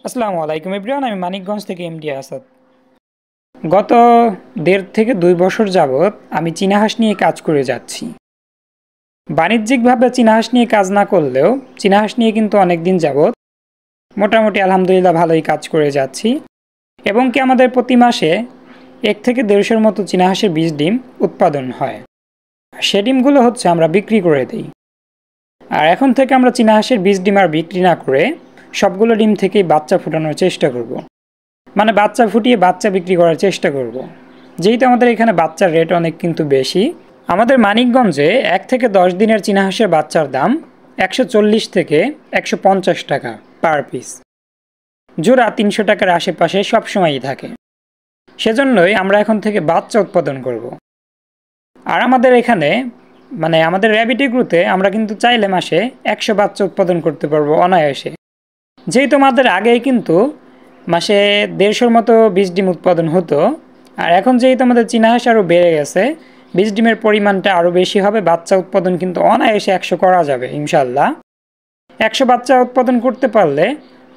আসসালামু আলাইকুম এভরিওয়ান, আমি মানিকগঞ্জ থেকে এমডি আসাদ। গত 1.5 থেকে 2 বছর যাবৎ আমি চীনা হাঁস নিয়ে কাজ করে যাচ্ছি। বাণিজ্যিকভাবে চীনা হাঁস নিয়ে কাজ না করলেও চীনা হাঁস নিয়ে কিন্তু অনেক দিন যাবৎ মোটামুটি আলহামদুলিল্লাহ ভালোই কাজ করে যাচ্ছি, এবং কি আমাদের প্রতি মাসে 1 থেকে 150-এর মতো চীনা হাঁসের বীজ ডিম উৎপাদন হয়। সে ডিমগুলো হচ্ছে আমরা বিক্রি করে দিই। আর এখন থেকে আমরা চীনা হাঁসের বীজ ডিম আর বিক্রি না করে সবগুলো ডিম থেকেই বাচ্চা ফোটানোর চেষ্টা করব। মানে বাচ্চা ফুটিয়ে বাচ্চা বিক্রি করার চেষ্টা করব। যেহেতু আমাদের এখানে বাচ্চার রেট অনেক কিন্তু বেশি। আমাদের মানিকগঞ্জে 1 থেকে 10 দিনের চীনা হাঁসের বাচ্চার দাম 140 থেকে 150 টাকা পার পিস। জোড়া 300 টাকার আশেপাশে সবসময়ই থাকে। সেজন্যই আমরা এখন থেকে বাচ্চা উৎপাদন করব। আর আমাদের এখানে আমাদের র্যাবিট এগ্রোতে আমরা কিন্তু চাইলে মাসে 100 বাচ্চা উৎপাদন করতে পারবো অনায়াসে। যেহেতু আমাদের আগেই কিন্তু মাসে 150-এর মতো বীজ ডিম উৎপাদন হতো, আর এখন যেহেতু আমাদের চীনা হাঁস আরও বেড়ে গেছে, বীজ ডিমের পরিমাণটা আরও বেশি হবে, বাচ্চা উৎপাদন কিন্তু অনায়াসে 100 করা যাবে ইনশাল্লাহ। 100 বাচ্চা উৎপাদন করতে পারলে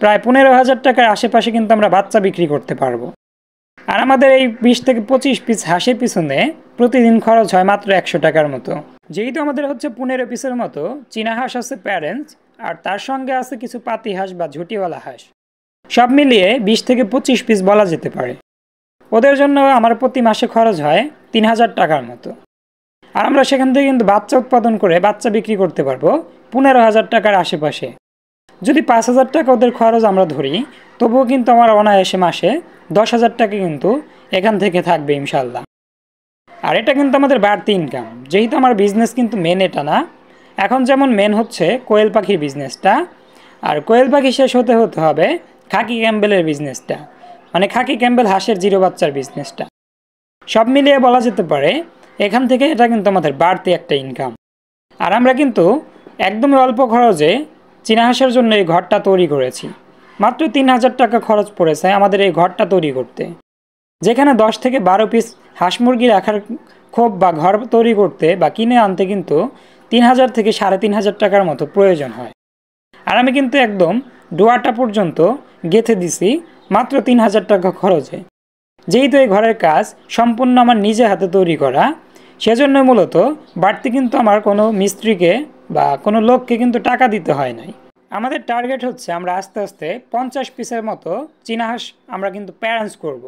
প্রায় 15,000 টাকার আশেপাশে কিন্তু আমরা বাচ্চা বিক্রি করতে পারবো। আর আমাদের এই 20 থেকে 25 পিস হাঁসের পিছনে প্রতিদিন খরচ হয় মাত্র 100 টাকার মতো। যেহেতু আমাদের হচ্ছে 15 পিসের মতো চীনা হাঁস আছে প্যারেন্টস, আর তার সঙ্গে আছে কিছু পাতি হাঁস বা ঝুটিওয়ালা হাঁস, সব মিলিয়ে 20 থেকে 25 পিস বলা যেতে পারে। ওদের জন্য আমার প্রতি মাসে খরচ হয় 3,000 টাকার মতো। আর আমরা সেখান থেকে কিন্তু বাচ্চা উৎপাদন করে বাচ্চা বিক্রি করতে পারবো 15,000 টাকার আশেপাশে। যদি 5,000 টাকা ওদের খরচ আমরা ধরি, তবুও কিন্তু আমার অনায়াসে মাসে 10,000 টাকা কিন্তু এখান থেকে থাকবে ইনশাল্লাহ। আর এটা কিন্তু আমাদের বাড়তি ইনকাম, যেহেতু আমার বিজনেস কিন্তু মেন এটা না। এখন যেমন মেন হচ্ছে কোয়েল পাখির বিজনেসটা, আর কোয়েল পাখি শেষ হতে হবে খাকি ক্যাম্বেলের বিজনেসটা, মানে খাকি ক্যাম্বেল হাঁসের জিরো বাচ্চার বিজনেসটা। সব মিলিয়ে বলা যেতে পারে এখান থেকে এটা কিন্তু আমাদের বাড়তি একটা ইনকাম। আর আমরা কিন্তু একদমই অল্প খরচে চীনা হাঁসের জন্য এই ঘরটা তৈরি করেছি। মাত্র 3,000 টাকা খরচ পড়েছে আমাদের এই ঘরটা তৈরি করতে, যেখানে 10 থেকে 12 পিস হাঁস মুরগি রাখার খোপ বা ঘর তৈরি করতে বা কিনে আনতে কিন্তু 3,000 থেকে 3,500 টাকার মতো প্রয়োজন হয়। আর আমি কিন্তু একদম ডোয়াটা পর্যন্ত গেঁথে দিছি মাত্র 3,000 টাকা খরচে। যেহেতু এই ঘরের কাজ সম্পূর্ণ আমার নিজে হাতে তৈরি করা, সেজন্য মূলত বাড়তি কিন্তু আমার কোনো মিস্ত্রিকে বা কোনো লোককে কিন্তু টাকা দিতে হয় নাই। আমাদের টার্গেট হচ্ছে আমরা আস্তে আস্তে 50 পিসের মতো চীনা হাঁস আমরা কিন্তু প্যারেন্টস করব।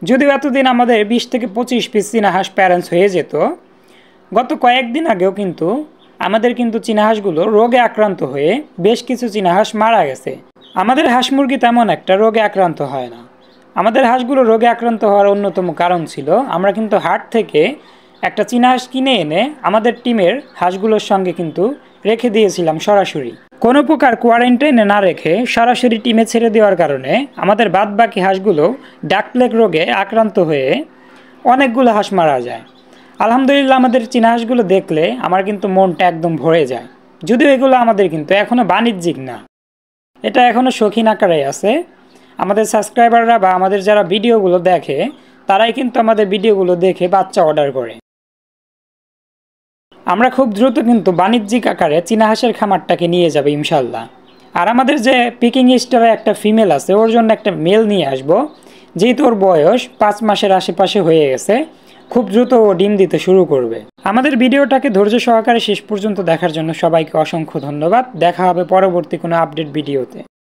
যদিও এতদিন আমাদের 20 থেকে 25 পিস চীনা হাঁস প্যারেন্টস হয়ে যেত, গত কয়েকদিন আগেও কিন্তু আমাদের কিন্তু চীনা হাঁসগুলো রোগে আক্রান্ত হয়ে বেশ কিছু চীনা হাঁস মারা গেছে। আমাদের হাঁস মুরগি তেমন একটা রোগে আক্রান্ত হয় না। আমাদের হাঁসগুলো রোগে আক্রান্ত হওয়ার অন্যতম কারণ ছিল আমরা কিন্তু হাট থেকে একটা চীনা হাঁস কিনে এনে আমাদের টিমের হাঁসগুলোর সঙ্গে কিন্তু রেখে দিয়েছিলাম সরাসরি। কোনো প্রকার কোয়ারেন্টাইনে না রেখে সরাসরি টিমে ছেড়ে দেওয়ার কারণে আমাদের বাদবাকি হাঁসগুলো ডাক প্লেগ রোগে আক্রান্ত হয়ে অনেকগুলো হাঁস মারা যায়। আলহামদুলিল্লাহ আমাদের চীনা হাঁসগুলো দেখলে আমার কিন্তু মনটা একদম ভরে যায়। যদিও এগুলো আমাদের কিন্তু এখনও বাণিজ্যিক না, এটা এখনও শৌখিন আকারে আছে। আমাদের সাবস্ক্রাইবাররা বা আমাদের যারা ভিডিওগুলো দেখে তারাই কিন্তু আমাদের ভিডিওগুলো দেখে বাচ্চা অর্ডার করে। আমরা খুব দ্রুত কিন্তু বাণিজ্যিক আকারে চীনা হাঁসের খামারটাকে নিয়ে যাবে ইনশাল্লাহ। আর আমাদের যে পিকিং স্টারে একটা ফিমেল আছে, ওর জন্য একটা মেল নিয়ে আসবো। যেহেতু ওর বয়স 5 মাসের আশেপাশে হয়ে গেছে, খুব দ্রুত ও ডিম দিতে শুরু করবে। আমাদের ভিডিওটাকে ধৈর্য সহকারে শেষ পর্যন্ত দেখার জন্য সবাইকে অসংখ্য ধন্যবাদ। দেখা হবে পরবর্তী কোনো আপডেট ভিডিওতে।